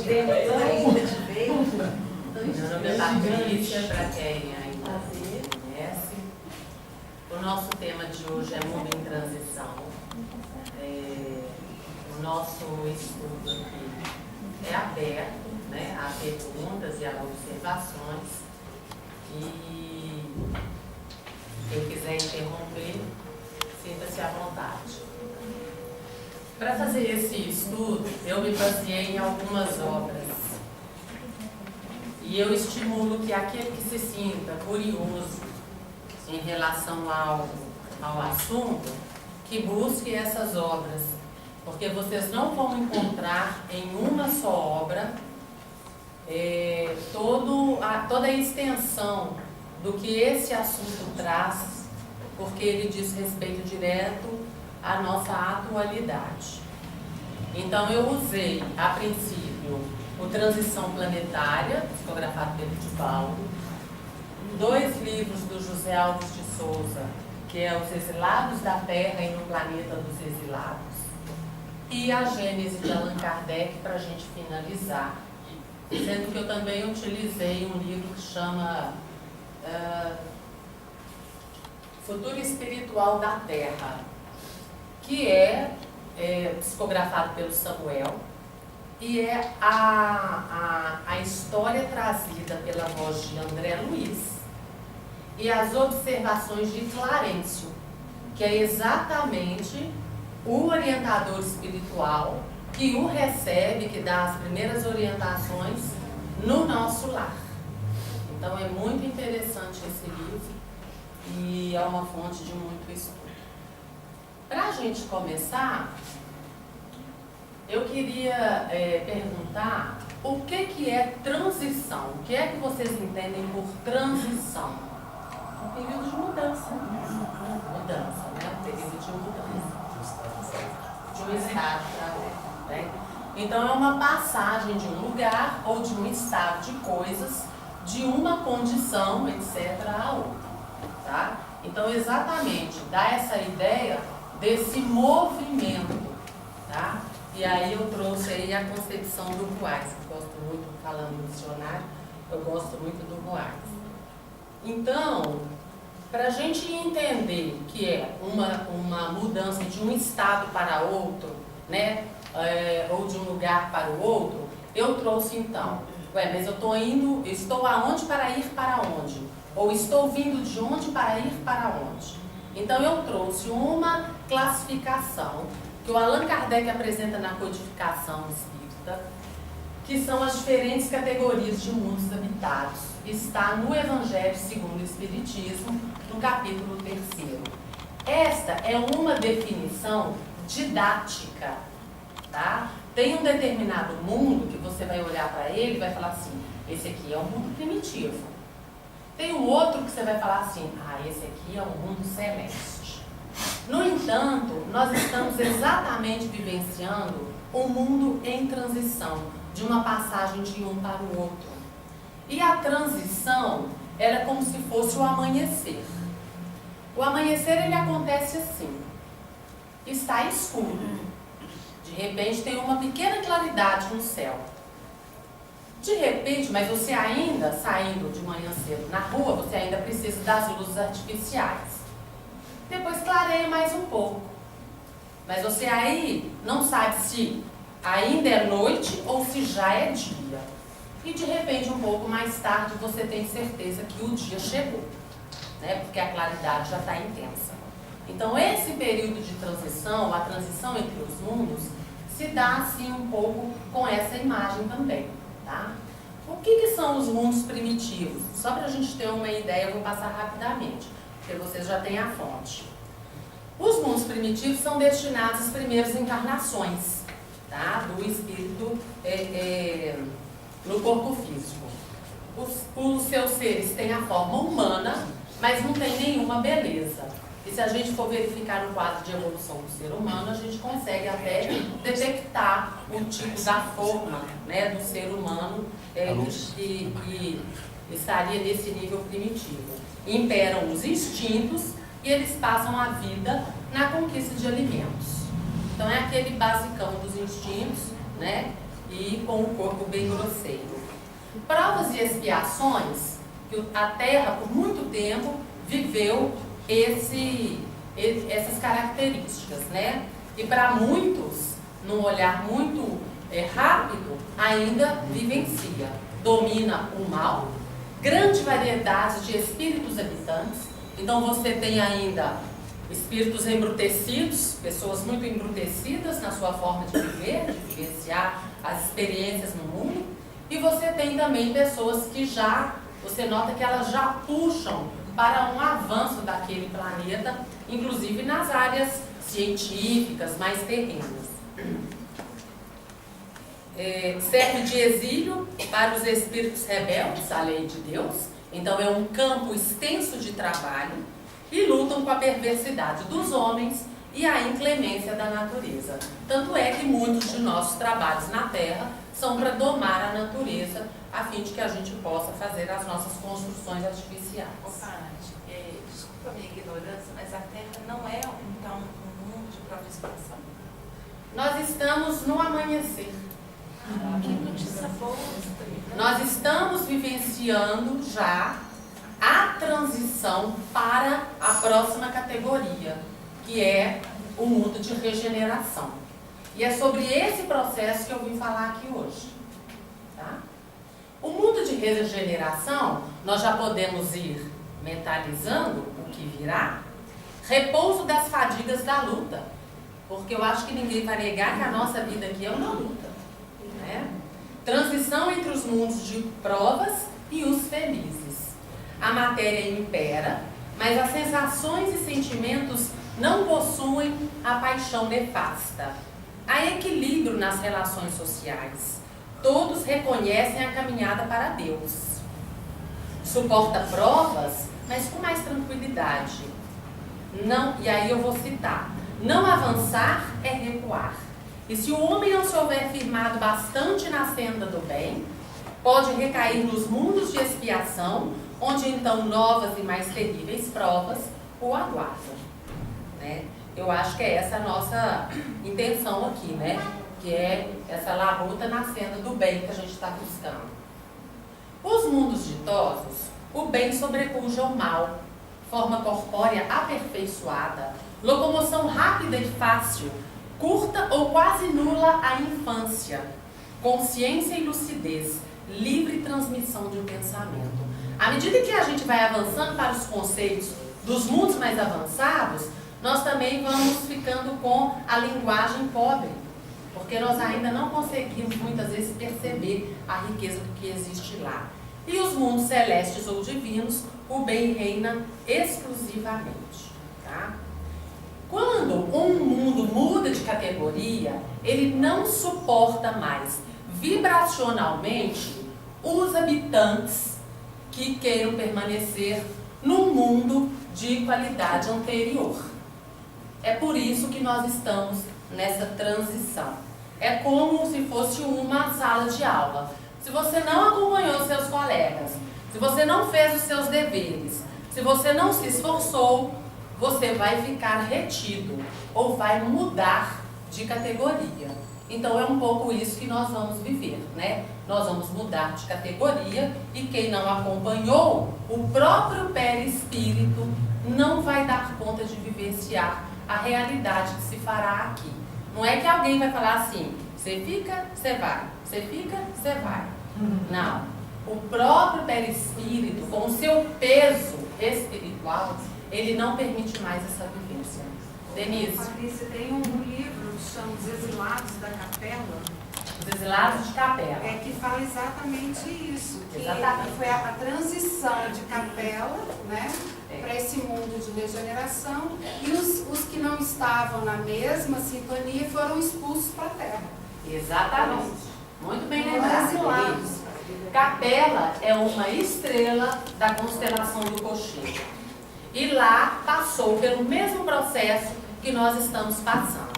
Lembrou ainda de ver? Meu nome é Patrícia, para quem ainda não conhece. O nosso tema de hoje é Mundo em Transição. O nosso estudo aqui é aberto, né, a perguntas e a observações. E quem quiser interromper, sinta-se à vontade. Para fazer esse estudo, eu me baseei em algumas obras. E eu estimulo que aquele que se sinta curioso em relação ao assunto, que busque essas obras. Porque vocês não vão encontrar em uma só obra toda a extensão do que esse assunto traz, porque ele diz respeito direto à nossa atualidade. Então eu usei, a princípio, o Transição Planetária, psicografado pelo Divaldo, 2 livros do José Alves de Souza, que é Os Exilados da Terra e no Planeta dos Exilados, e a Gênese de Allan Kardec, para a gente finalizar, sendo que eu também utilizei um livro que chama Futuro Espiritual da Terra, que é psicografado pelo Samuel, e é a história trazida pela voz de André Luiz e as observações de Clarencio, que é exatamente o orientador espiritual que o recebe, que dá as primeiras orientações no nosso lar. Então é muito interessante esse livro e é uma fonte de muito estudo. Para a gente começar, eu queria perguntar o que é transição? O que é que vocês entendem por transição? Um período de mudança. Mudança, né? Um período de mudança. De um estado para outro. Né? Então é uma passagem de um lugar ou de um estado de coisas, de uma condição, etc., a outra. Tá? Então exatamente dá essa ideia desse movimento. Tá? E aí eu trouxe aí a concepção do Ruais. Eu gosto muito, falando no dicionário, eu gosto muito do Ruais. Então, para a gente entender que é uma mudança de um estado para outro, né, ou de um lugar para o outro, eu trouxe então, mas eu estou aonde para ir para onde? Ou estou vindo de onde para ir para onde? Então eu trouxe uma classificação que o Allan Kardec apresenta na Codificação Espírita, que são as diferentes categorias de mundos habitados. Está no Evangelho segundo o Espiritismo, no capítulo 3º. Esta é uma definição didática, tá? Tem um determinado mundo que você vai olhar para ele e vai falar assim, esse aqui é um mundo primitivo. Tem um outro que você vai falar assim, esse aqui é um mundo celeste. No entanto, nós estamos exatamente vivenciando um mundo em transição, de uma passagem de um para o outro. E a transição era como se fosse o amanhecer. O amanhecer, ele acontece assim. Está escuro. De repente tem uma pequena claridade no céu. De repente, mas você ainda, saindo de manhã cedo na rua, você ainda precisa das luzes artificiais. Depois clareia mais um pouco. Mas você aí não sabe se ainda é noite ou se já é dia. E de repente, um pouco mais tarde, você tem certeza que o dia chegou, né? Porque a claridade já está intensa. Então, esse período de transição, a transição entre os mundos, se dá assim um pouco com essa imagem também, tá? O que são os mundos primitivos? Só para a gente ter uma ideia, eu vou passar rapidamente, porque vocês já têm a fonte. Os mundos primitivos são destinados às primeiras encarnações, tá? Do espírito no corpo físico. Os seus seres têm a forma humana, mas não tem nenhuma beleza. E se a gente for verificar no quadro de evolução do ser humano, a gente consegue até detectar o tipo da forma, né, do ser humano que estaria nesse nível primitivo. Imperam os instintos e eles passam a vida na conquista de alimentos. Então é aquele basicão dos instintos, né? e com o corpo bem grosseiro. Provas e expiações, que a Terra por muito tempo viveu essas características, né? E para muitos, num olhar muito rápido, ainda vivencia. Domina o mal, grande variedade de espíritos habitantes. Então você tem ainda espíritos embrutecidos, pessoas muito embrutecidas na sua forma de viver, de vivenciar as experiências no mundo. E você tem também pessoas que você nota que elas já puxam para um avanço daquele planeta, inclusive nas áreas científicas, mais terrenas. Serve de exílio para os espíritos rebeldes à lei de Deus, então é um campo extenso de trabalho, e lutam com a perversidade dos homens e a inclemência da natureza. Tanto é que muitos de nossos trabalhos na Terra são para domar a natureza, a fim de que a gente possa fazer as nossas construções artificiais. Desculpa a minha ignorância, mas a Terra não é, então, um mundo de própria expansão? Nós estamos no amanhecer. Que notícia boa! Nós estamos vivenciando já a transição para a próxima categoria, que é o mundo de regeneração. E é sobre esse processo que eu vim falar aqui hoje. Tá? O mundo de regeneração, nós já podemos ir mentalizando o que virá. Repouso das fadigas da luta. Porque eu acho que ninguém vai negar que a nossa vida aqui é uma luta. Né? Transição entre os mundos de provas e os felizes. A matéria impera, mas as sensações e sentimentos não possuem a paixão nefasta. Há equilíbrio nas relações sociais. Todos reconhecem a caminhada para Deus. Suporta provas, mas com mais tranquilidade. E aí eu vou citar. Não avançar é recuar. E se o homem não se houver firmado bastante na senda do bem, pode recair nos mundos de expiação, onde então novas e mais terríveis provas o aguardam. Né? Eu acho que é essa a nossa intenção aqui, né? Que é essa labuta na senda do bem que a gente está buscando. Os mundos ditosos, o bem sobrepuja o mal, forma corpórea aperfeiçoada, locomoção rápida e fácil, curta ou quase nula a infância, consciência e lucidez, livre transmissão de um pensamento. À medida que a gente vai avançando para os conceitos dos mundos mais avançados, nós também vamos ficando com a linguagem pobre, porque nós ainda não conseguimos muitas vezes perceber a riqueza do que existe lá. E os mundos celestes ou divinos, o bem reina exclusivamente. Tá? Quando um mundo muda de categoria, ele não suporta mais vibracionalmente os habitantes que queiram permanecer num mundo de qualidade anterior. É por isso que nós estamos nessa transição. É como se fosse uma sala de aula. Se você não acompanhou seus colegas, se você não fez os seus deveres, se você não se esforçou, você vai ficar retido ou vai mudar de categoria. Então é um pouco isso que nós vamos viver, né? Nós vamos mudar de categoria e quem não acompanhou, o próprio perispírito não vai dar conta de vivenciar a realidade que se fará aqui. Não é que alguém vai falar assim, você fica, você vai, você fica, você vai. Não. O próprio perispírito, com o seu peso espiritual, ele não permite mais essa vivência. Denise? Patrícia, tem um livro que chama Os Exilados da Capela. Os Exilados de Capela. Que fala exatamente isso. Que Exatamente. foi a transição de Capela, né, para esse mundo de regeneração. E os que não estavam na mesma sintonia foram expulsos para a Terra. Exatamente. Muito bem Foram lembrado. exilados. Capela é uma estrela da constelação do Cocheiro. E lá passou pelo mesmo processo que nós estamos passando.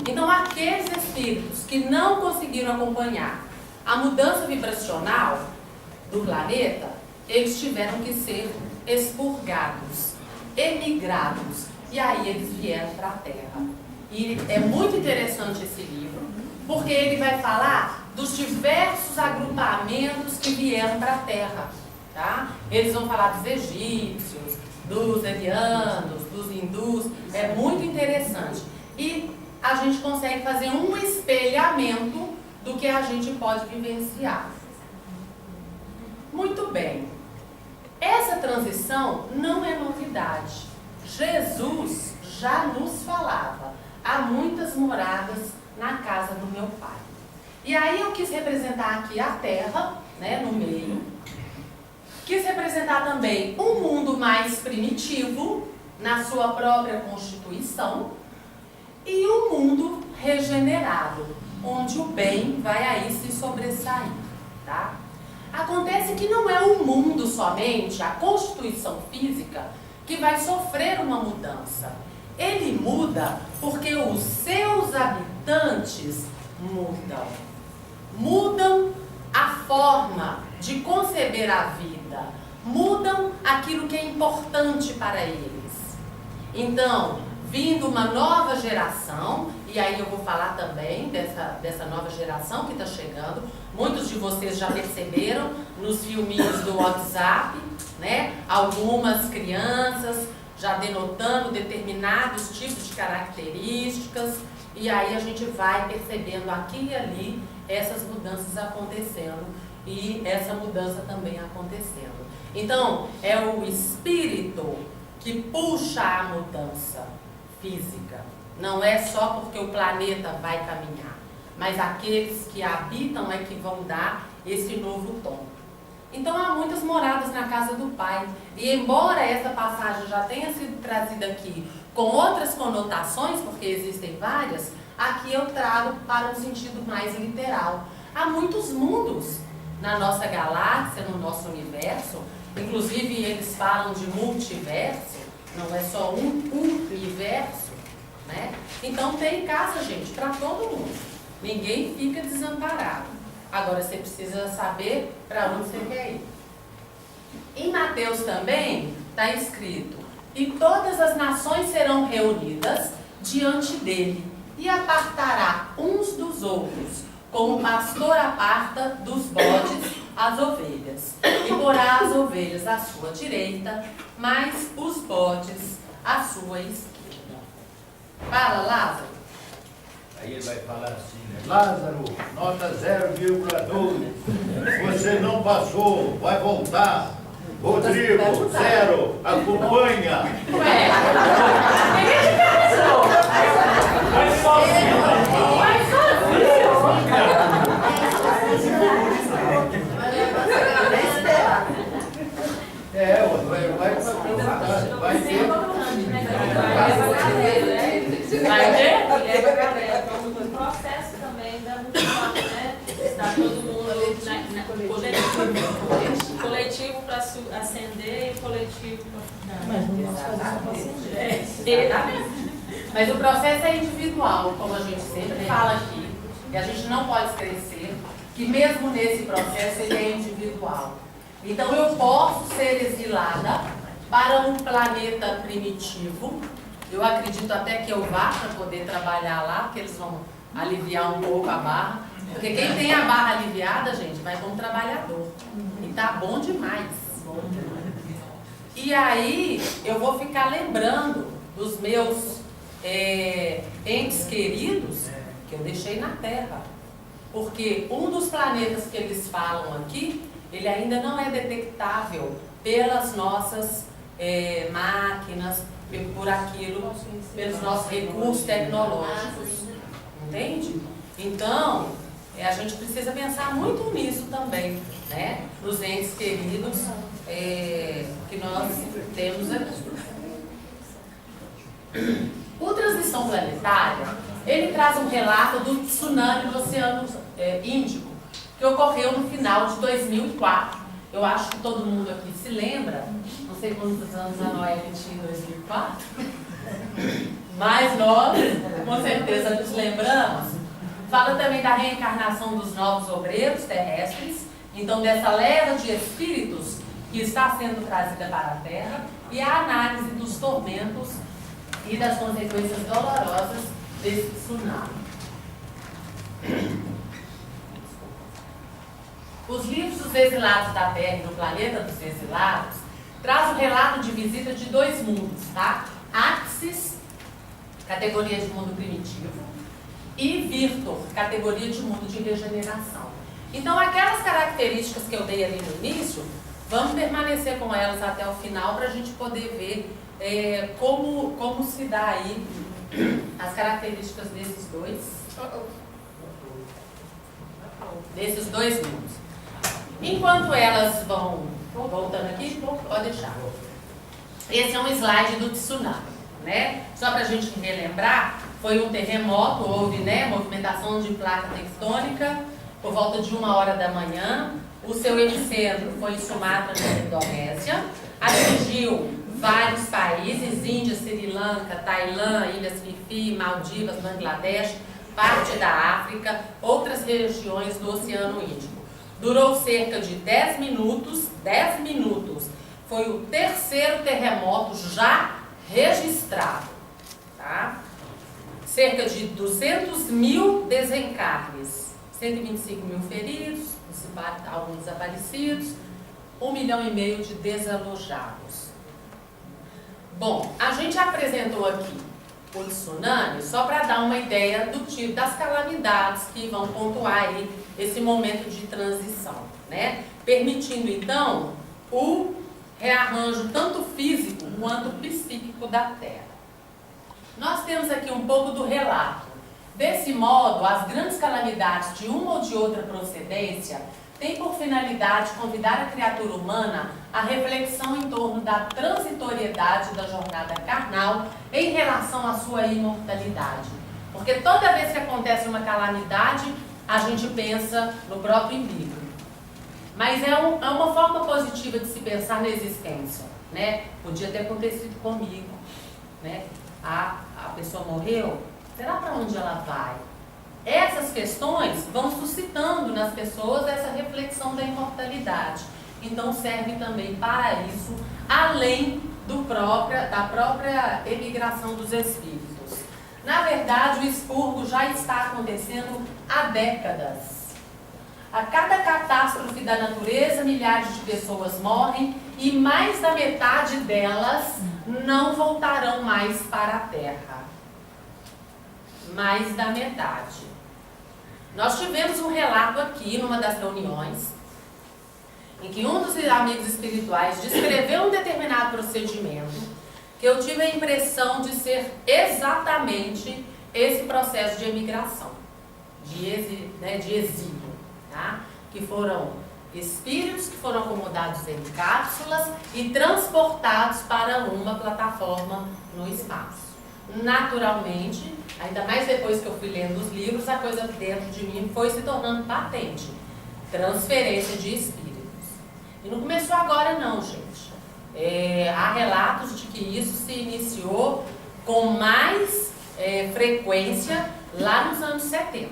Então, aqueles espíritos que não conseguiram acompanhar a mudança vibracional do planeta, eles tiveram que ser expurgados, emigrados, e aí eles vieram para a Terra. E é muito interessante esse livro, porque ele vai falar dos diversos agrupamentos que vieram para a Terra. Tá? Eles vão falar dos egípcios, dos arianos, dos hindus, é muito interessante. E a gente consegue fazer um espelhamento do que a gente pode vivenciar. Muito bem. Essa transição não é novidade. Jesus já nos falava: há muitas moradas na casa do meu Pai. E aí eu quis representar aqui a Terra, né, no meio. Quis representar também um mundo mais primitivo, na sua própria constituição, e um mundo regenerado, onde o bem vai aí se sobressair, tá? Acontece que não é o mundo somente, a constituição física, que vai sofrer uma mudança. Ele muda porque os seus habitantes mudam. Mudam a forma de conceber a vida, mudam aquilo que é importante para eles. Então, vindo uma nova geração, e aí eu vou falar também dessa nova geração que está chegando. Muitos de vocês já perceberam nos filminhos do WhatsApp, né? Algumas crianças já denotando determinados tipos de características, e aí a gente vai percebendo aqui e ali essas mudanças acontecendo, e essa mudança também acontecendo. Então, é o espírito que puxa a mudança física. Não é só porque o planeta vai caminhar, mas aqueles que habitam é que vão dar esse novo tom. Então há muitas moradas na casa do Pai. E embora essa passagem já tenha sido trazida aqui com outras conotações, porque existem várias, aqui eu trago para um sentido mais literal. Há muitos mundos na nossa galáxia, no nosso universo. Inclusive eles falam de multiverso, não é só um universo, né? Então tem casa, gente, para todo mundo. Ninguém fica desamparado. Agora você precisa saber para onde você quer ir. Em Mateus também está escrito: e todas as nações serão reunidas diante dele, e apartará uns dos outros, como o pastor aparta dos bodes as ovelhas, e porá as ovelhas à sua direita, mas os bodes à sua esquerda. Fala, Lázaro. Aí ele vai falar assim, né? Lázaro, nota 0,2. Você não passou, vai voltar. Rodrigo, 0, acompanha. Ué, ninguém te casou. Vai sozinho. Vai ter? O processo também da mudança, né? Está todo mundo ali coletivo para ascender e coletivo para... Mas o processo é individual, como a gente sempre fala aqui, e a gente não pode esquecer que mesmo nesse processo ele é individual. Então eu posso ser exilada para um planeta primitivo. Eu acredito até que eu vá para poder trabalhar lá, porque eles vão aliviar um pouco a barra. Porque quem tem a barra aliviada, gente, vai como trabalhador. E tá bom demais. E aí eu vou ficar lembrando dos meus entes queridos que eu deixei na Terra. Porque um dos planetas que eles falam aqui, ele ainda não é detectável pelas nossas máquinas, por aquilo, pelos nossos recursos tecnológicos. Entende? Então, a gente precisa pensar muito nisso também, né? Nos entes queridos que nós temos aqui. O Transição Planetária, ele traz um relato do tsunami do Oceano Índico, que ocorreu no final de 2004. Eu acho que todo mundo aqui se lembra, não sei quantos anos a Noelle tinha em 2004, mas nós, com certeza, nos lembramos. Fala também da reencarnação dos novos obreiros terrestres, então dessa leva de espíritos que está sendo trazida para a Terra, e a análise dos tormentos e das consequências dolorosas desse tsunami. Os livros dos exilados da Terra e do planeta dos exilados traz o relato de visita de 2 mundos, tá? Axis, categoria de mundo primitivo, e Virtor, categoria de mundo de regeneração. Então, aquelas características que eu dei ali no início, vamos permanecer com elas até o final para a gente poder ver como se dá aí as características desses dois mundos. Enquanto elas vão voltando aqui, pode deixar. Esse é um slide do tsunami, né? Só para a gente relembrar, foi um terremoto, houve, né, movimentação de placa tectônica por volta de 1h da manhã. O seu epicentro foi em Sumatra, na Indonésia, atingiu vários países, Índia, Sri Lanka, Tailândia, Ilhas Fifi, Maldivas, Bangladesh, parte da África, outras regiões do Oceano Índico. Durou cerca de 10 minutos, foi o 3º terremoto já registrado, tá? Cerca de 200 mil desencarnes, 125 mil feridos, alguns desaparecidos, 1,5 milhão de desalojados. Bom, a gente apresentou aqui o tsunami só para dar uma ideia do tipo das calamidades que vão pontuar aí esse momento de transição, né? Permitindo então o rearranjo tanto físico quanto psíquico da Terra. Nós temos aqui um pouco do relato. Desse modo, as grandes calamidades de uma ou de outra procedência têm por finalidade convidar a criatura humana à reflexão em torno da transitoriedade da jornada carnal em relação à sua imortalidade. Porque toda vez que acontece uma calamidade, a gente pensa no próprio umbigo. Mas é uma forma positiva de se pensar na existência, né? Podia ter acontecido comigo, né? A pessoa morreu, será para onde ela vai? Essas questões vão suscitando nas pessoas essa reflexão da imortalidade. Então serve também para isso, além da própria emigração dos espíritos. Na verdade, o expurgo já está acontecendo há décadas. A cada catástrofe da natureza, milhares de pessoas morrem e mais da metade delas não voltarão mais para a Terra. Mais da metade. Nós tivemos um relato aqui, numa das reuniões, em que um dos amigos espirituais descreveu um determinado procedimento que eu tive a impressão de ser exatamente esse processo de emigração, de exílio, tá? Que foram espíritos que foram acomodados em cápsulas e transportados para uma plataforma no espaço. Naturalmente, ainda mais depois que eu fui lendo os livros, a coisa dentro de mim foi se tornando patente. Transferência de espíritos. E não começou agora não, gente. Há relatos de que isso se iniciou com mais frequência lá nos anos 70.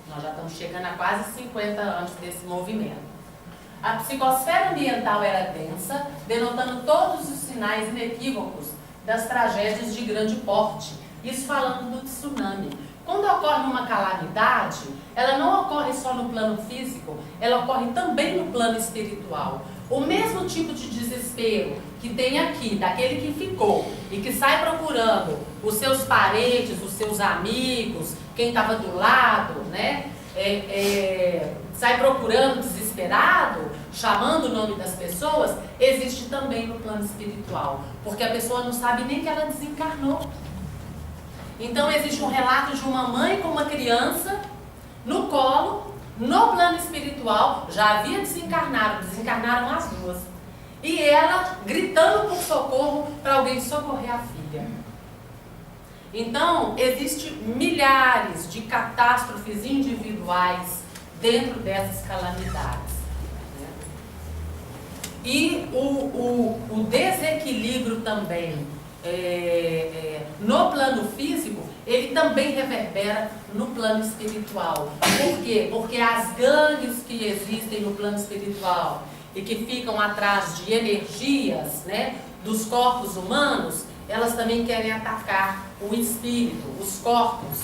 Nós já estamos chegando a quase 50 anos desse movimento. A psicosfera ambiental era densa, denotando todos os sinais inequívocos das tragédias de grande porte. Isso falando do tsunami. Quando ocorre uma calamidade, ela não ocorre só no plano físico, ela ocorre também no plano espiritual. O mesmo tipo de desespero que tem aqui, daquele que ficou e que sai procurando os seus parentes, os seus amigos, quem estava do lado, né? Sai procurando desesperado, chamando o nome das pessoas, existe também no plano espiritual, porque a pessoa não sabe nem que ela desencarnou. Então existe um relato de uma mãe com uma criança no colo, no plano espiritual, já havia desencarnaram as duas. E ela gritando por socorro para alguém socorrer a filha. Então, existem milhares de catástrofes individuais dentro dessas calamidades. E o desequilíbrio também no plano físico, ele também reverbera no plano espiritual. Por quê? Porque as gangues que existem no plano espiritual e que ficam atrás de energias, né, dos corpos humanos, elas também querem atacar o espírito, os corpos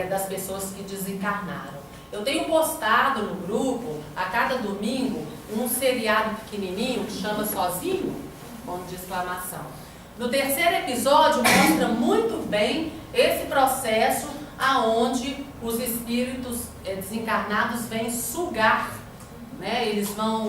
das pessoas que desencarnaram. Eu tenho postado no grupo cada domingo um seriado pequenininho que chama Sozinho, ponto de exclamação. No terceiro episódio mostra muito bem esse processo aonde os espíritos desencarnados vêm sugar, né? Eles vão,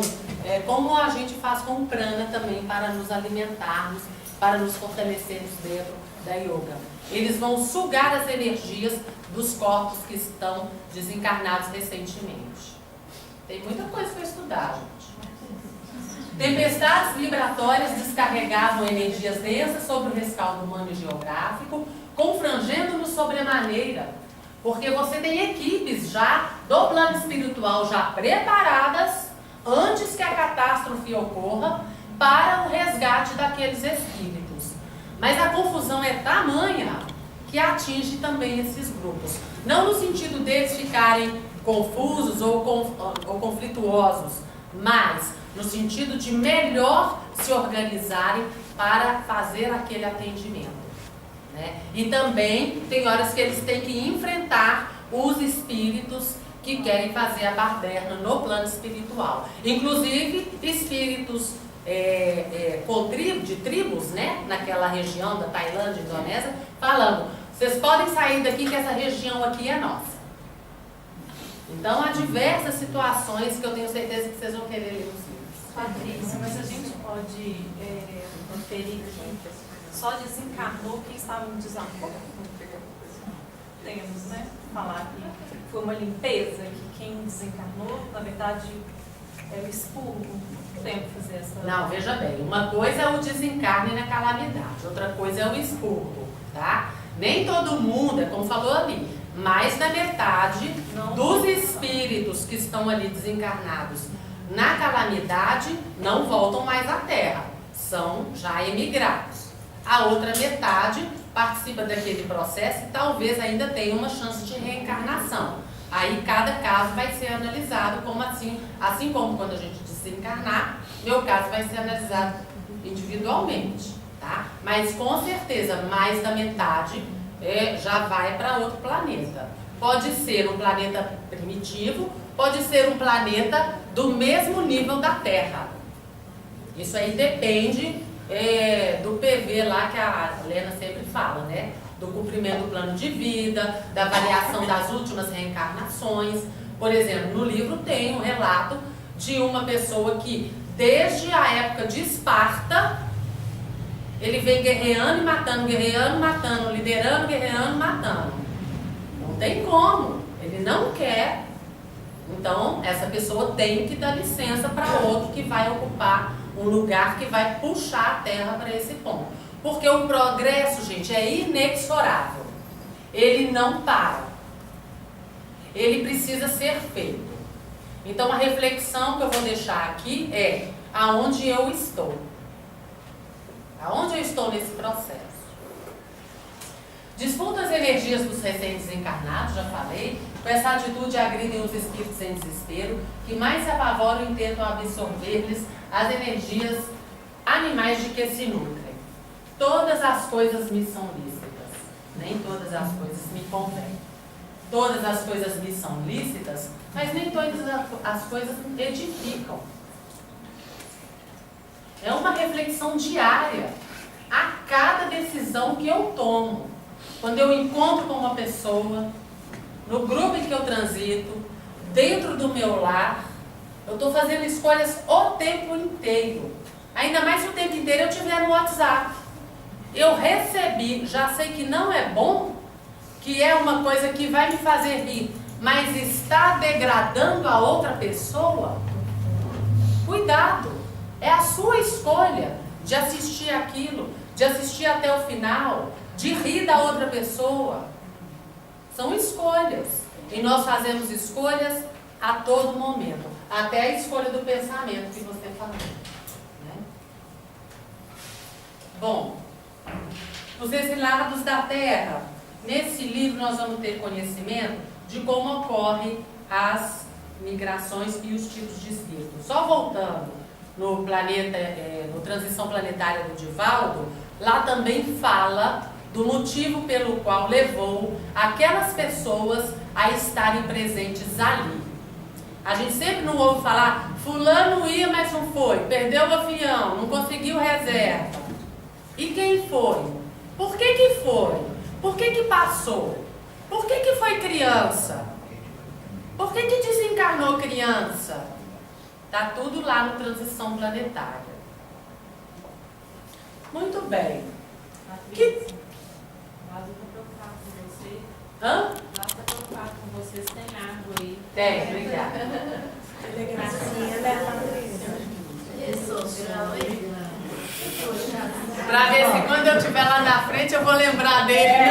como a gente faz com o prana também, para nos alimentarmos, para nos fortalecermos dentro da yoga. Eles vão sugar as energias dos corpos que estão desencarnados recentemente. Tem muita coisa para estudar, gente. Tempestades vibratórias descarregavam energias densas sobre o rescaldo humano e geográfico, confrangendo-nos sobremaneira, porque você tem equipes já do plano espiritual já preparadas antes que a catástrofe ocorra para o resgate daqueles espíritos. Mas a confusão é tamanha que atinge também esses grupos. Não no sentido deles ficarem confusos ou conflituosos, mas no sentido de melhor se organizarem para fazer aquele atendimento, né? E também tem horas que eles têm que enfrentar os espíritos que querem fazer a baderna no plano espiritual. Inclusive espíritos de tribos, né? Naquela região da Tailândia, Indonésia, falando, vocês podem sair daqui que essa região aqui é nossa. Então há diversas situações que eu tenho certeza que vocês vão querer ler nos livros. Patrícia, mas a gente pode referir que só desencarnou quem estava no desamparo. Temos, né? Falar que foi uma limpeza, que quem desencarnou, na verdade, é o expurgo. Temos que fazer essa... Não, veja bem, uma coisa é o desencarne na calamidade, outra coisa é o expurgo, tá? Nem todo mundo, como falou ali, mais da metade dos espíritos que estão ali desencarnados na calamidade não voltam mais à Terra, são já emigrados. A outra metade participa daquele processo e talvez ainda tenha uma chance de reencarnação. Aí cada caso vai ser analisado como assim como quando a gente desencarnar, meu caso vai ser analisado individualmente, tá? Mas com certeza mais da metade já vai para outro planeta. Pode ser um planeta primitivo, pode ser um planeta do mesmo nível da Terra. Isso aí depende do PV lá que a Helena sempre fala, né? Do cumprimento do plano de vida, da avaliação das últimas reencarnações. Por exemplo, no livro tem um relato de uma pessoa que, desde a época de Esparta, ele vem guerreando e matando, liderando, guerreando, matando. Não tem como, ele não quer. Então, essa pessoa tem que dar licença para outro que vai ocupar um lugar que vai puxar a Terra para esse ponto. Porque o progresso, gente, é inexorável. Ele não para. Ele precisa ser feito. Então, a reflexão que eu vou deixar aqui é aonde eu estou. Aonde eu estou nesse processo. Disputa as energias dos recém-desencarnados, já falei. Com essa atitude agridem os espíritos em desespero, que mais se apavoram e tentam absorver-lhes as energias animais de que se nutrem. Todas as coisas me são lícitas, nem todas as coisas me convêm. Todas as coisas me são lícitas, mas nem todas as coisas edificam. É uma reflexão diária a cada decisão que eu tomo. Quando eu encontro com uma pessoa, no grupo em que eu transito, dentro do meu lar, eu estou fazendo escolhas o tempo inteiro. Ainda mais se o tempo inteiro eu estiver no WhatsApp. Eu recebi, já sei que não é bom, que é uma coisa que vai me fazer rir, mas está degradando a outra pessoa. Cuidado, é a sua escolha de assistir aquilo, de assistir até o final, de rir da outra pessoa. São escolhas. E nós fazemos escolhas a todo momento. Até a escolha do pensamento que você falou. Né? Bom, os exilados da Terra. Nesse livro nós vamos ter conhecimento de como ocorrem as migrações e os tipos de espírito. Só voltando no planeta, no Transição Planetária do Divaldo, lá também fala do motivo pelo qual levou aquelas pessoas a estarem presentes ali. A gente sempre não ouve falar, fulano ia, mas não foi, perdeu o avião, não conseguiu reserva. E quem foi? Por que foi? Por que passou? Por que foi criança? Por que desencarnou criança? Está tudo lá no Transição Planetária. Muito bem. Atriz, Lázaro está preocupado com você. Hã? Lázaro está preocupado com vocês, tem água aí. Tem, obrigada. Para ver se quando eu estiver lá na frente eu vou lembrar dele.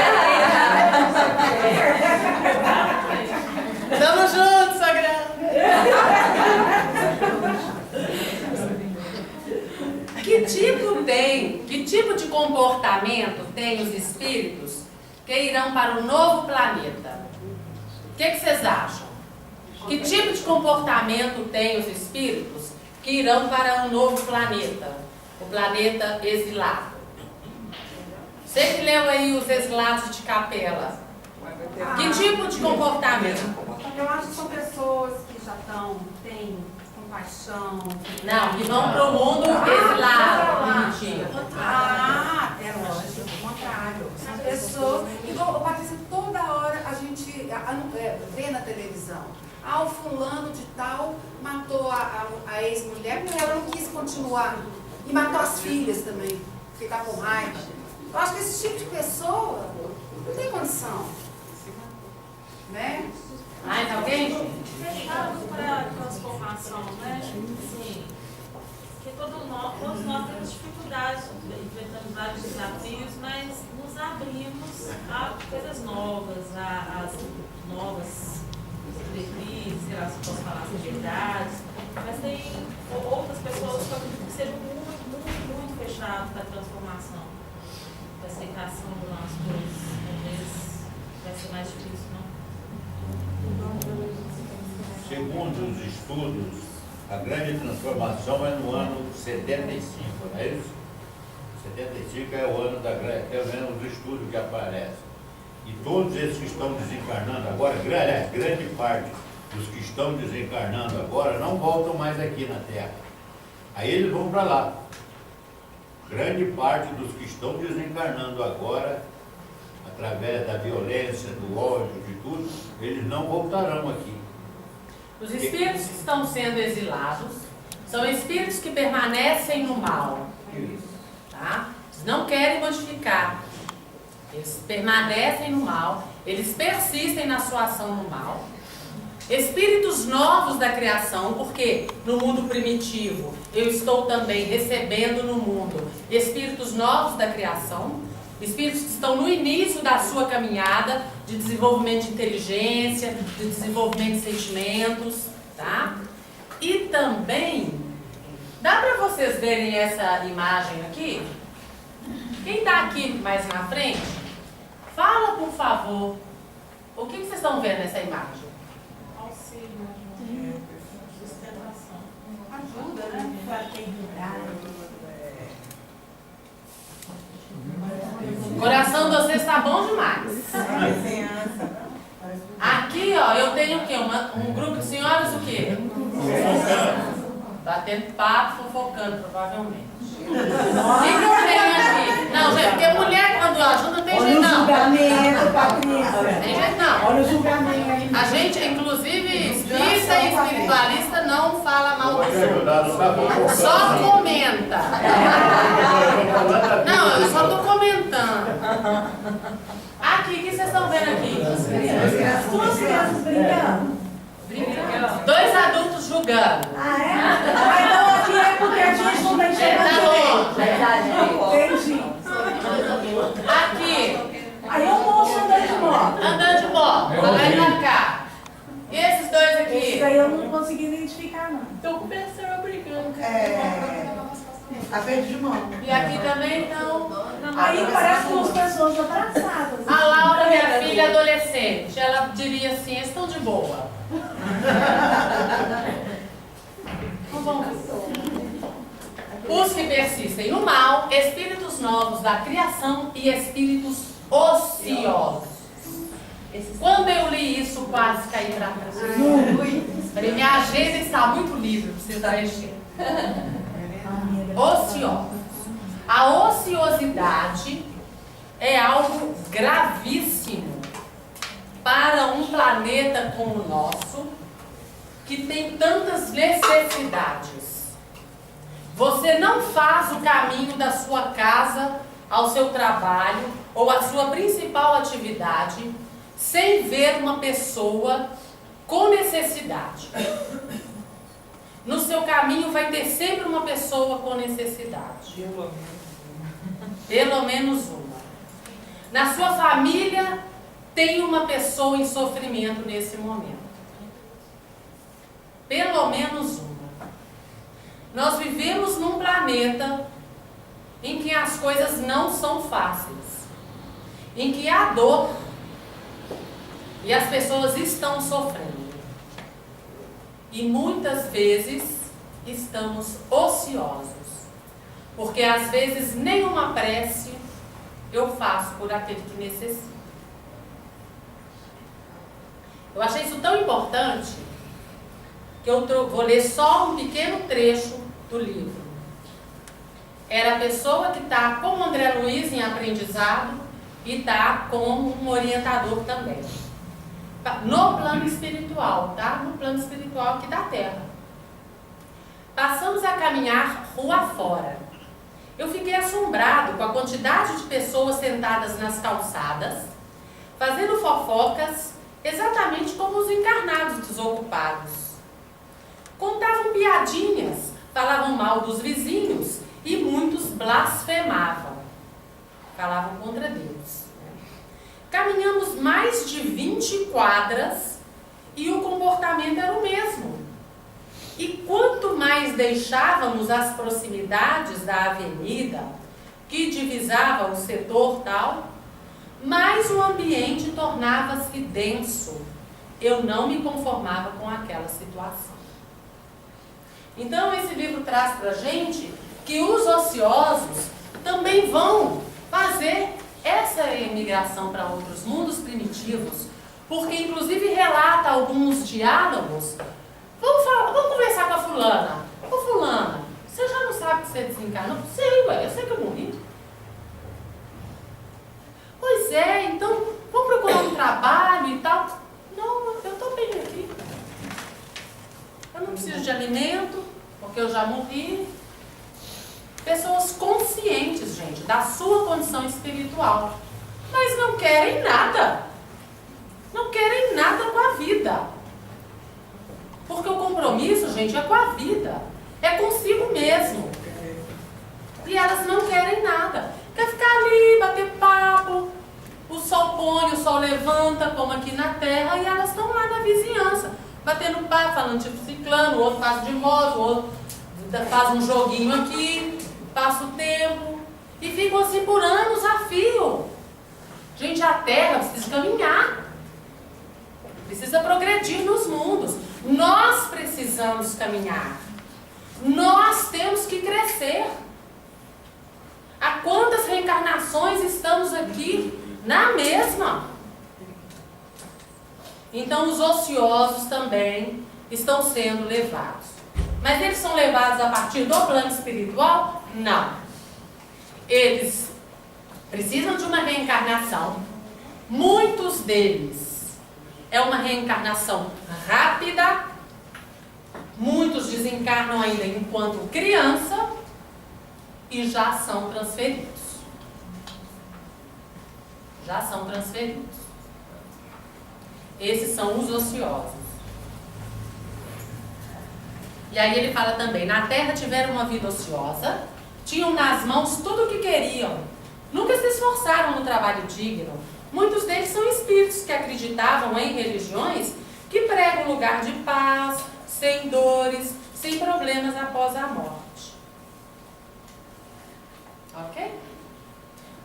Tamo junto, Sagrado. Que tipo de comportamento tem os espíritos que irão para o novo planeta? O que vocês acham? Que tipo de comportamento tem os espíritos que irão para um novo planeta? O planeta exilado. Você que leu aí os exilados de Capela. Que tipo de comportamento? Eu acho que são pessoas que já têm compaixão. Não, que vão para o mundo exilado. Mentira. É lógico, o contrário. São pessoas, igual, Patrícia, toda hora a gente vê na televisão. O fulano de tal matou a ex-mulher porque ela não quis continuar. E matou as filhas também, porque tá com raiva. Eu acho que esse tipo de pessoa não tem condição. Né? Mais alguém? Fechado para a transformação, né? Sim. Porque todos nós temos dificuldades, enfrentamos vários desafios, mas nos abrimos a coisas novas, a novas diretrizes, sei lá se posso falar as verdades. Mas tem outras pessoas que eu acredito que sejam muito fechadas para a transformação, para a aceitação de umas coisas. Às vezes vai ser mais difícil, não? Segundo os estudos, a grande transformação é no ano 75, não é isso? 75 é o ano da grande, pelo menos os estudos que aparecem. E todos esses que estão desencarnando agora, grande parte dos que estão desencarnando agora não voltam mais aqui na Terra. Aí eles vão para lá. Grande parte dos que estão desencarnando agora, através da violência, do ódio, de tudo, eles não voltarão aqui. Os espíritos que estão sendo exilados são espíritos que permanecem no mal. Tá? Eles não querem modificar. Eles permanecem no mal. Eles persistem na sua ação no mal. Espíritos novos da criação, porque no mundo primitivo eu estou também recebendo no mundo espíritos novos da criação. Espíritos que estão no início da sua caminhada de desenvolvimento de inteligência, de desenvolvimento de sentimentos, tá? E também, dá para vocês verem essa imagem aqui? Quem está aqui mais na frente, fala por favor, o que vocês estão vendo nessa imagem? Auxílio, sustentação. Ajuda, né? O coração de vocês está bom demais. Aqui, ó, eu tenho o quê? Um grupo de senhoras o quê? Batendo papo, fofocando, provavelmente. O que eu tenho aqui? Não, gente, porque mulher quando ajuda não tem jeito não. Julgamento, Patrícia. Tem jeito não. Olha o julgamento. A gente, inclusive, espírita e espiritualista não fala mal dos outros. Só comenta. Não, eu só tô comentando. Aqui, o que vocês estão vendo aqui? Duas crianças brincando. Dois adultos julgando. Ah, é? Ah, então aqui é porque a gente não tá enxergando direito. Entendi. Aqui, Aí o moço andando de moto. andando de moto, vai pra cá. E esses dois Esse aqui? daí eu não consegui identificar, não. Estão conversando, brigando. Tá perto de mão. E aqui também não. Aí parece duas pessoas abraçadas. A Laura, minha filha adolescente, ela diria assim, eles estão de boa. Então vamos ver. Os que persistem no mal, espíritos novos da criação e espíritos ociosos. Quando eu li isso, quase caí para trás. Falei, minha agenda está muito livre, precisa mexer. Ociosos. A ociosidade é algo gravíssimo para um planeta como o nosso, que tem tantas necessidades. Você não faz o caminho da sua casa ao seu trabalho ou à sua principal atividade sem ver uma pessoa com necessidade. No seu caminho vai ter sempre uma pessoa com necessidade. Pelo menos uma. Na sua família tem uma pessoa em sofrimento nesse momento. Pelo menos uma. Nós vivemos num planeta em que as coisas não são fáceis, em que há dor e as pessoas estão sofrendo. E muitas vezes estamos ociosos, porque às vezes nenhuma prece eu faço por aquele que necessita. Eu achei isso tão importante que eu vou ler só um pequeno trecho do livro. Era a pessoa que está com o André Luiz em aprendizado e está com um orientador também. No plano espiritual, tá? No plano espiritual aqui da Terra. Passamos a caminhar rua fora. Eu fiquei assombrado com a quantidade de pessoas sentadas nas calçadas, fazendo fofocas, exatamente como os encarnados desocupados. Contavam piadinhas, falavam mal dos vizinhos e muitos blasfemavam. Falavam contra Deus. Caminhamos mais de 20 quadras e o comportamento era o mesmo. E quanto mais deixávamos as proximidades da avenida que divisava o setor tal, mais o ambiente tornava-se denso. Eu não me conformava com aquela situação. Então esse livro traz para a gente que os ociosos também vão fazer essa imigração para outros mundos primitivos, porque inclusive relata alguns diálogos. Vamos conversar com a fulana. Ô fulana, você já não sabe que você desencarnou? Sei, ué, eu sei que eu morri. Pois é, então vamos procurar um trabalho e tal. Não, eu estou bem aqui. Eu não preciso de alimento, porque eu já morri. Pessoas conscientes, gente, da sua condição espiritual, mas não querem nada. Não querem nada com a vida. Porque o compromisso, gente, é com a vida. É consigo mesmo. E elas não querem nada. Quer ficar ali, bater papo. O sol põe, o sol levanta, como aqui na Terra, e elas estão lá na vizinhança, batendo papo, falando tipo ciclano, o outro faz de moto, o outro faz um joguinho aqui, passa o tempo, e ficam assim por anos a fio. Gente, a Terra precisa caminhar, precisa progredir nos mundos. Nós precisamos caminhar. Nós temos que crescer. Há quantas reencarnações estamos aqui na mesma? Então os ociosos também estão sendo levados. Mas eles são levados a partir do plano espiritual? Não. Eles precisam de uma reencarnação. Muitos deles é uma reencarnação rápida. Muitos desencarnam ainda enquanto criança e já são transferidos. Já são transferidos. Esses são os ociosos. E aí ele fala também, na Terra tiveram uma vida ociosa, tinham nas mãos tudo o que queriam, nunca se esforçaram no trabalho digno. Muitos deles são espíritos que acreditavam em religiões que pregam um lugar de paz, sem dores, sem problemas após a morte. Ok?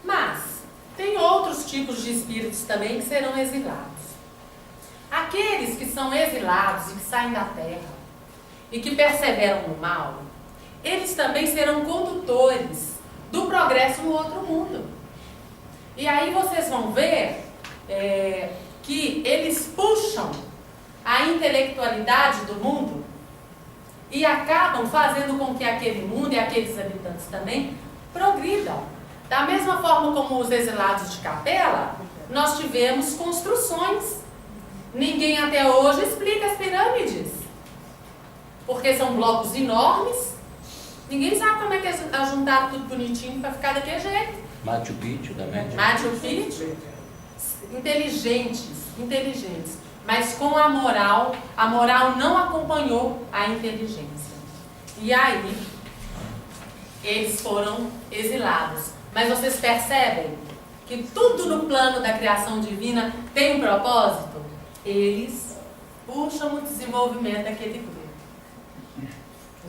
Mas tem outros tipos de espíritos também que serão exilados. Aqueles que são exilados e que saem da Terra e que perseveram no mal, eles também serão condutores do progresso no outro mundo. E aí vocês vão ver que eles puxam a intelectualidade do mundo e acabam fazendo com que aquele mundo e aqueles habitantes também progridam. Da mesma forma como os exilados de Capela, nós tivemos construções. Ninguém até hoje explica as pirâmides, porque são blocos enormes. Ninguém sabe como é que eles juntaram tudo bonitinho para ficar daquele jeito. Machu Picchu também. Machu Picchu. Inteligentes, mas com a moral não acompanhou a inteligência. E aí, eles foram exilados. Mas vocês percebem que tudo no plano da criação divina tem um propósito? Eles puxam o desenvolvimento daquele grupo.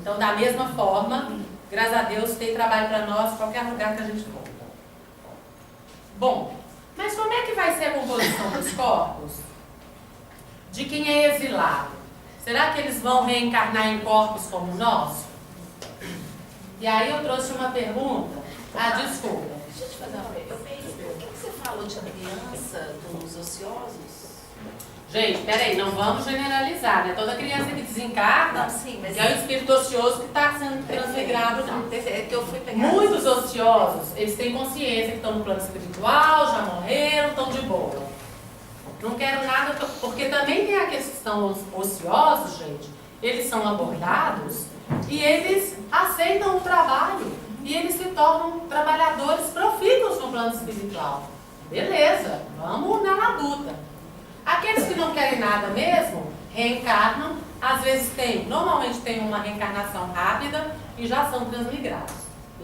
Então, da mesma forma, graças a Deus, tem trabalho para nós, qualquer lugar que a gente for. Bom, mas como é que vai ser a composição dos corpos de quem é exilado? Será que eles vão reencarnar em corpos como o nosso? E aí eu trouxe uma pergunta. Ah, desculpa. Deixa eu te fazer uma pergunta. Por que você falou de criança dos ociosos? Gente, peraí, não vamos generalizar, né? Toda criança que desencarna, Não, sim, mas é o espírito ocioso que está sendo transmigrado, não. É que eu fui pegar. Muitos ociosos, eles têm consciência que estão no plano espiritual, já morreram, estão de boa. Não quero nada, porque também tem aqueles que estão ociosos, gente, eles são abordados e eles aceitam o trabalho e eles se tornam trabalhadores profícuos no plano espiritual. Beleza, vamos na labuta. Aqueles que não querem nada mesmo, reencarnam, às vezes normalmente tem uma reencarnação rápida e já são transmigrados.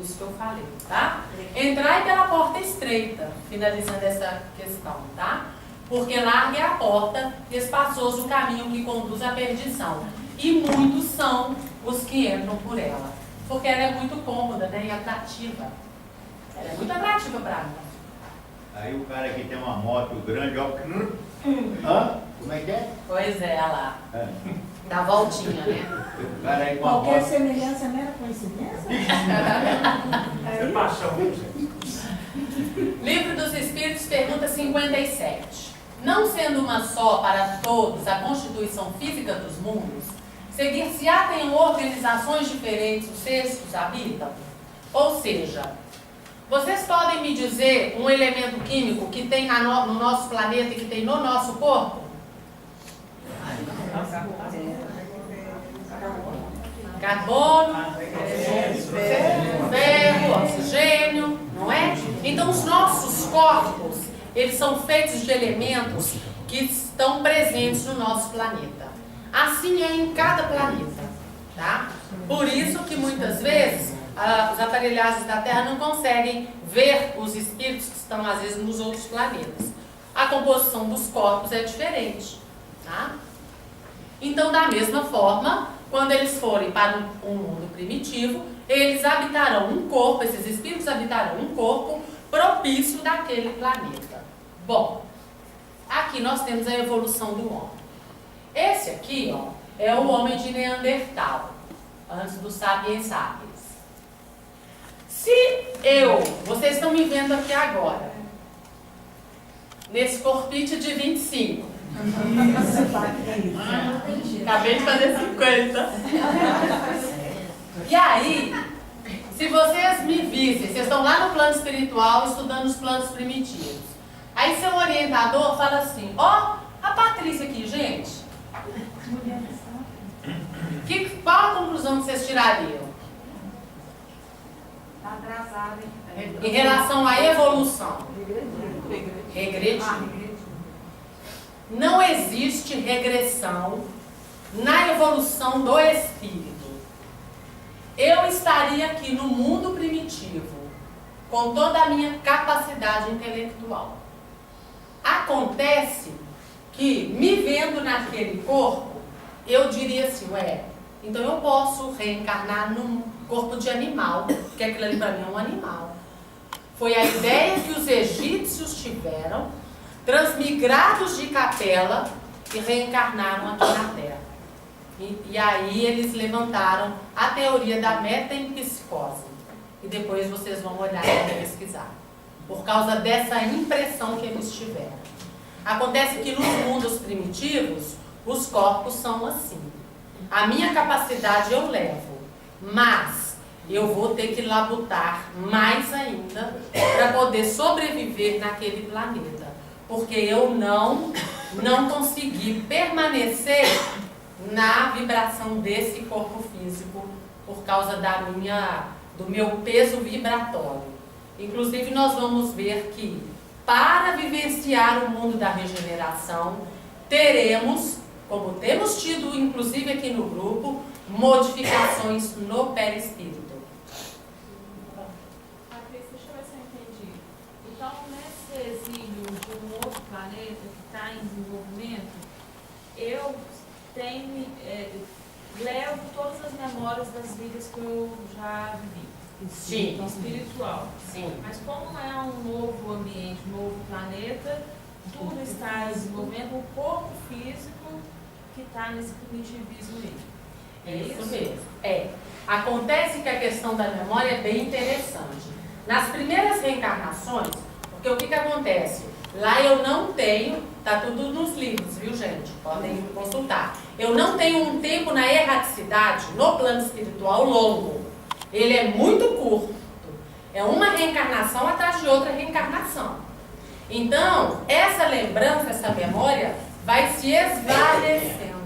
Isso que eu falei, tá? Entrai pela porta estreita, finalizando essa questão, tá? Porque larga é a porta e espaçoso o caminho que conduz à perdição. E muitos são os que entram por ela. Porque ela é muito cômoda, né? E atrativa. Ela é muito atrativa para nós. Aí o cara que tem uma moto grande, ó. Hã? Como é que é? Pois é, olha lá. É. Dá voltinha, né? O cara aí com a Qualquer moto. semelhança é mera coincidência? É paixão. Livro dos Espíritos, pergunta 57. Não sendo uma só para todos a constituição física dos mundos, seguir-se-á tenham organizações diferentes os seres que os habitam? Ou seja, vocês podem me dizer um elemento químico que tem no nosso planeta e que tem no nosso corpo? Carbono, ferro, oxigênio, não é? Então os nossos corpos, eles são feitos de elementos que estão presentes no nosso planeta. Assim é em cada planeta, tá? Por isso que muitas vezes os aparelhagens da Terra não conseguem ver os espíritos que estão às vezes nos outros planetas. A composição dos corpos é diferente, tá? Então, da mesma forma, quando eles forem para um mundo primitivo, eles habitarão um corpo, esses espíritos habitarão um corpo propício daquele planeta. Bom, aqui nós temos a evolução do homem. Esse aqui, ó, é o homem de Neandertal, antes do Sapiens Sapiens. Vocês estão me vendo aqui agora, nesse corpite de 25. Acabei de fazer 50. E aí, se vocês me vissem, vocês estão lá no plano espiritual estudando os planos primitivos. Aí seu orientador fala assim, ó, a Patrícia aqui, gente. Qual a conclusão que vocês tirariam? Está atrasada. Em relação à evolução? Regrediu. Não existe regressão na evolução do espírito. Eu estaria aqui no mundo primitivo, com toda a minha capacidade intelectual. Acontece que, me vendo naquele corpo, eu diria assim, então eu posso reencarnar num corpo de animal, porque aquilo ali para mim é um animal. Foi a ideia que os egípcios tiveram, transmigrados de Capela e reencarnaram aqui na Terra. E aí eles levantaram a teoria da metempsicose. E depois vocês vão olhar e pesquisar. Por causa dessa impressão que eles tiveram. Acontece que nos mundos primitivos, os corpos são assim. A minha capacidade eu levo, mas eu vou ter que labutar mais ainda para poder sobreviver naquele planeta. Porque eu não consegui permanecer na vibração desse corpo físico por causa do meu peso vibratório. Inclusive, nós vamos ver que, para vivenciar o mundo da regeneração, teremos, como temos tido, inclusive aqui no grupo, modificações no perispírito. Patrícia, deixa eu ver se eu entendi. Então, nesse exílio de um outro planeta que está em desenvolvimento, eu levo todas as memórias das vidas que eu já vivi. Sim. Então, espiritual. Sim. Mas como é um novo ambiente, um novo planeta, tudo está em desenvolvimento, o corpo físico que está nesse primitivismo aí. É isso mesmo. É. Acontece que a questão da memória é bem interessante. Nas primeiras reencarnações, porque o que acontece? Lá eu não tenho, tá tudo nos livros, viu, gente? Podem consultar. Eu não tenho um tempo na erraticidade, no plano espiritual, longo. Ele é muito curto. É uma reencarnação atrás de outra reencarnação. Então, essa lembrança, essa memória, vai se esvaecendo.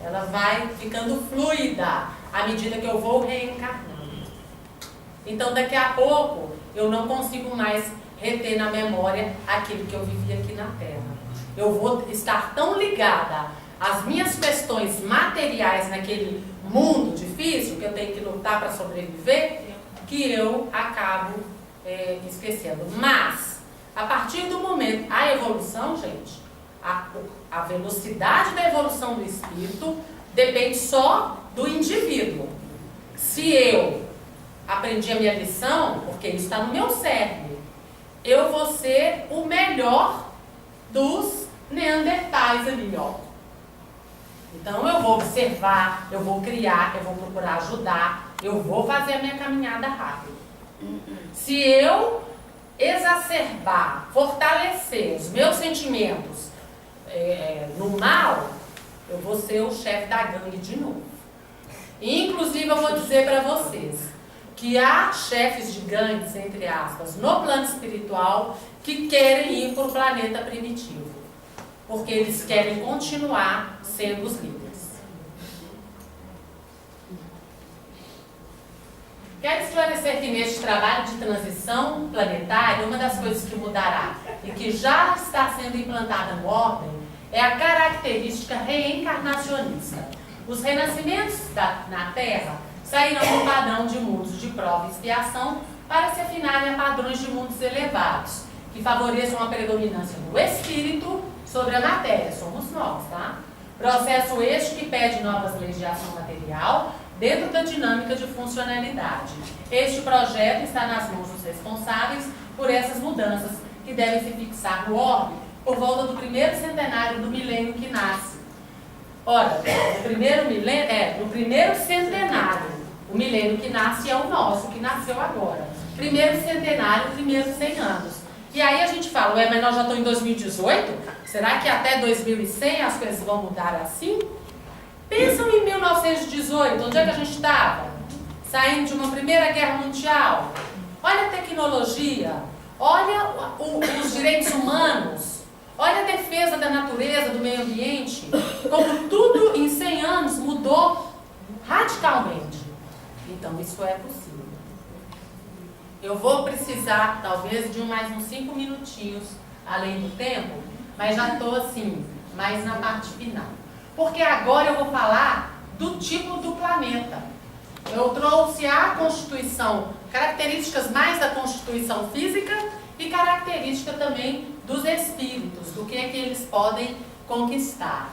Ela vai ficando fluida à medida que eu vou reencarnando. Então, daqui a pouco, eu não consigo mais reter na memória aquilo que eu vivi aqui na Terra. Eu vou estar tão ligada às minhas questões materiais naquele mundo difícil, que eu tenho que lutar para sobreviver, que eu acabo esquecendo. Mas, a partir do momento, a evolução, gente, a velocidade da evolução do espírito depende só do indivíduo. Se eu aprendi a minha lição, porque isso está no meu cérebro, eu vou ser o melhor dos neandertais ali, ó. Então eu vou observar, eu vou criar, eu vou procurar ajudar, eu vou fazer a minha caminhada rápida. Se eu exacerbar, fortalecer os meus sentimentos no mal, eu vou ser o chefe da gangue de novo. Inclusive eu vou dizer para vocês que há chefes de gangues, entre aspas, no plano espiritual que querem ir para o planeta primitivo, porque eles querem continuar sendo os líderes. Quero esclarecer que neste trabalho de transição planetária, uma das coisas que mudará e que já está sendo implantada no ordem é a característica reencarnacionista. Os renascimentos na Terra sairão do padrão de mundos de prova e expiação para se afinarem a padrões de mundos elevados, que favoreçam a predominância do espírito sobre a matéria. Somos nós, tá? Processo este que pede novas leis de ação material dentro da dinâmica de funcionalidade. Este projeto está nas mãos dos responsáveis por essas mudanças, que devem se fixar no orbe por volta do primeiro centenário do milênio que nasce. Ora, no primeiro centenário, o milênio que nasce é o nosso, que nasceu agora. Primeiro centenário, primeiros 100 anos. E aí a gente fala, mas nós já estamos em 2018? Será que até 2100 as coisas vão mudar assim? Pensam em 1918, onde é que a gente estava? Saindo de uma primeira guerra mundial. Olha a tecnologia, olha os direitos humanos, olha a defesa da natureza, do meio ambiente, como tudo em 100 anos mudou radicalmente. Então isso é possível. Eu vou precisar, talvez, de mais uns 5 minutinhos, além do tempo, mas já estou assim, mais na parte final. Porque agora eu vou falar do tipo do planeta. Eu trouxe a constituição, características mais da constituição física e característica também dos espíritos, do que é que eles podem conquistar.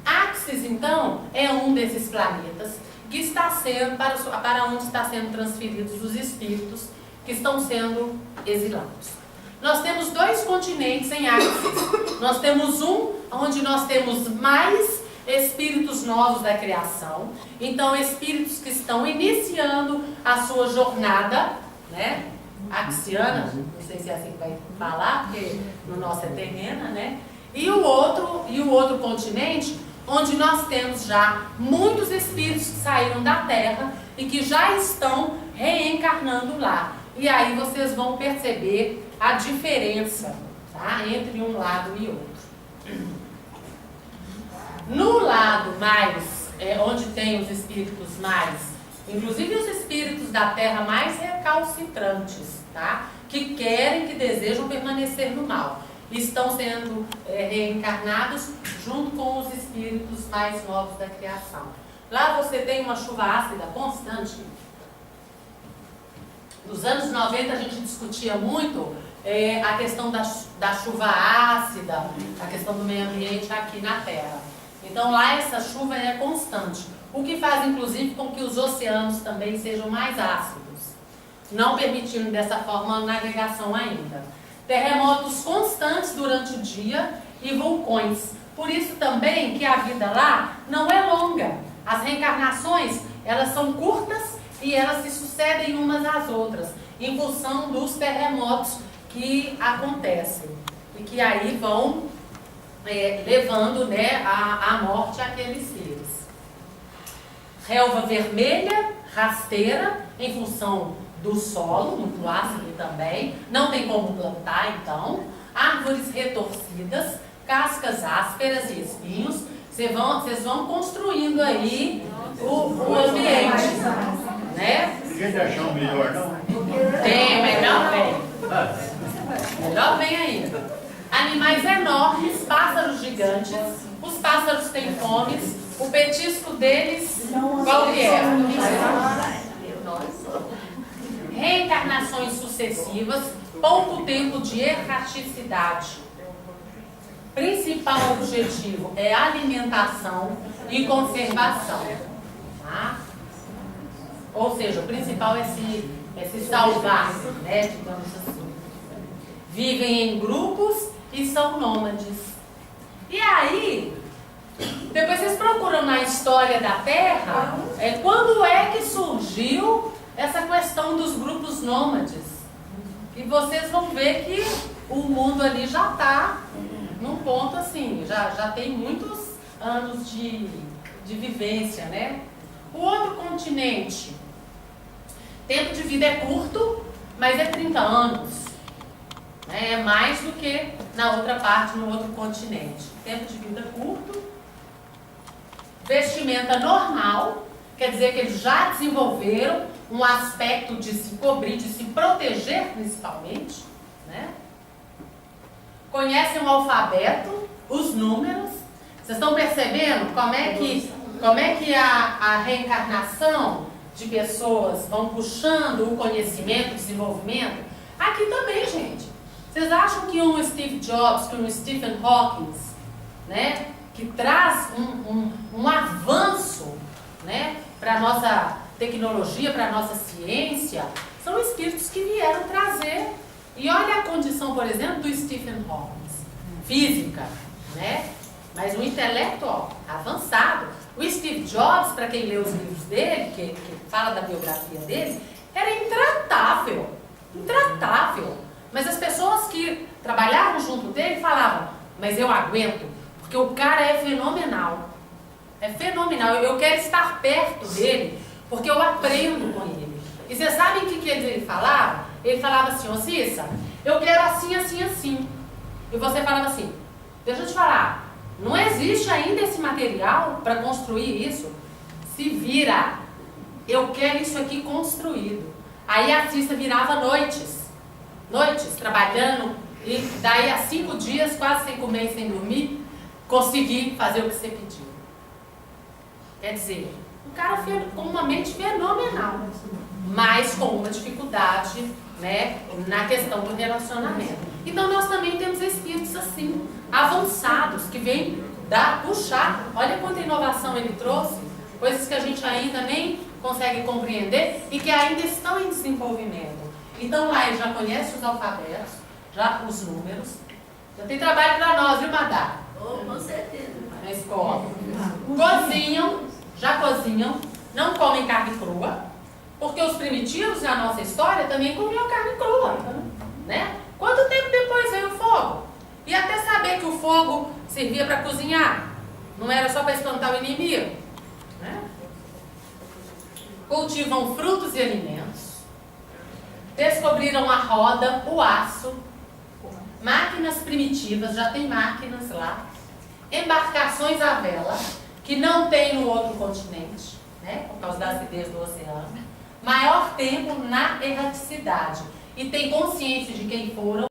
Axis, então, é um desses planetas que está sendo, para onde está sendo transferidos os espíritos que estão sendo exilados. Nós temos 2 continentes em Axis. Nós temos um onde nós temos mais espíritos novos da criação. Então, espíritos que estão iniciando a sua jornada, né? Axiana, não sei se é assim que vai falar, porque no nosso é terrena, né? E o outro continente, onde nós temos já muitos espíritos que saíram da Terra e que já estão reencarnando lá. E aí vocês vão perceber a diferença, tá, entre um lado e outro. No lado mais, onde tem os espíritos mais, inclusive os espíritos da Terra mais recalcitrantes, tá, que querem, que desejam permanecer no mal, estão sendo reencarnados junto com os espíritos mais novos da criação. Lá você tem uma chuva ácida constante. Nos anos 90 a gente discutia muito a questão da chuva ácida, a questão do meio ambiente aqui na Terra. Então lá essa chuva é constante, o que faz inclusive com que os oceanos também sejam mais ácidos, não permitindo dessa forma a navegação ainda. Terremotos constantes durante o dia e vulcões. Por isso também que a vida lá não é longa. As reencarnações, elas são curtas e elas se sucedem umas às outras, em função dos terremotos que acontecem. E que aí vão levando, né, à morte aqueles seres. Relva vermelha, rasteira, em função do solo, muito ácido também, não tem como plantar então, árvores retorcidas, cascas ásperas e espinhos, vocês vão construindo aí o ambiente, né? Ninguém achar um melhor, não? Tem, melhor vem. Melhor vem ainda. Animais enormes, pássaros gigantes, os pássaros têm fomes, o petisco deles, qual que é? Reencarnações sucessivas, pouco tempo de erraticidade. Principal objetivo é alimentação e conservação. Tá? Ou seja, o principal é se salvar, né, digamos assim. Vivem em grupos e são nômades. E aí, depois vocês procuram na história da Terra, quando é que surgiu essa questão dos grupos nômades. E vocês vão ver que o mundo ali já está num ponto assim, já tem muitos anos de vivência, né? O outro continente, tempo de vida é curto, mas é 30 anos. Né? É mais do que na outra parte, no outro continente. Tempo de vida curto, vestimenta normal, quer dizer que eles já desenvolveram um aspecto de se cobrir, de se proteger principalmente, né? Conhecem o alfabeto, os números. Vocês estão percebendo como é que a reencarnação de pessoas vão puxando o conhecimento, o desenvolvimento? Aqui também, gente. Vocês acham que um Steve Jobs, que um Stephen Hawking, né, que traz um avanço, né, para a nossa tecnologia, para a nossa ciência, são espíritos que vieram trazer. E olha a condição, por exemplo, do Stephen Hawking. Física, né? Mas um intelecto avançado. O Steve Jobs, para quem lê os livros dele, que fala da biografia dele, era intratável. Intratável. Mas as pessoas que trabalhavam junto dele falavam, mas eu aguento, porque o cara é fenomenal. É fenomenal. Eu quero estar perto dele, porque eu aprendo com ele. E vocês sabem o que ele falava? Ele falava assim, ô Cissa, eu quero assim, assim, assim. E você falava assim, deixa eu te falar, não existe ainda esse material para construir isso? Se vira, eu quero isso aqui construído. Aí a Cissa virava noites, trabalhando, e daí a 5 dias, quase sem comer e sem dormir, consegui fazer o que você pediu. Quer dizer, um cara com uma mente fenomenal, mas com uma dificuldade, né, na questão do relacionamento. Então nós também temos espíritos assim, avançados, que vêm puxar. Olha quanta inovação ele trouxe, coisas que a gente ainda nem consegue compreender e que ainda estão em desenvolvimento. Então lá ele já conhece os alfabetos, já os números, já tem trabalho para nós, viu, Madá? Com certeza. Na escola. Já cozinham, não comem carne crua, porque os primitivos na nossa história também comiam carne crua, né? Quanto tempo depois veio o fogo? E até saber que o fogo servia para cozinhar, Não era só para espantar o inimigo, né? Cultivam frutos e alimentos, descobriram a roda, o aço, máquinas primitivas, já tem máquinas lá, embarcações à vela, que não tem no outro continente, né, por causa da acidez do oceano, maior tempo na erraticidade, e tem consciência de quem foram